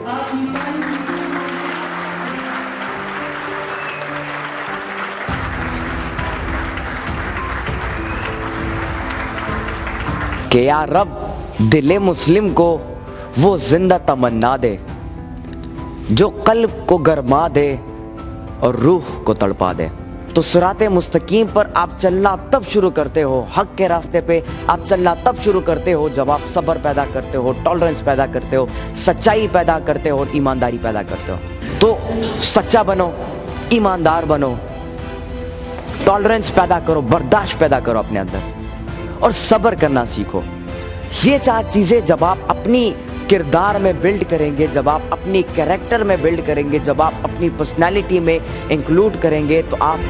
कि या रब दिले मुस्लिम को वो जिंदा तमन्ना दे जो कल्ब को गरमा दे और रूह को तड़पा दे। तो सिराते मुस्तकीम पर आप चलना तब शुरू करते हो, हक के रास्ते पे आप चलना तब शुरू करते हो जब आप सब्र पैदा करते हो, टॉलरेंस पैदा करते हो, सच्चाई पैदा करते हो और ईमानदारी पैदा करते हो। तो सच्चा बनो, ईमानदार बनो, टॉलरेंस पैदा करो, बर्दाश्त पैदा करो अपने अंदर और सब्र करना सीखो। ये 4 चीज़ें जब आप अपनी किरदार में बिल्ड करेंगे, जब आप अपनी कैरेक्टर में बिल्ड करेंगे, जब आप अपनी पर्सनालिटी में इंक्लूड करेंगे तो आप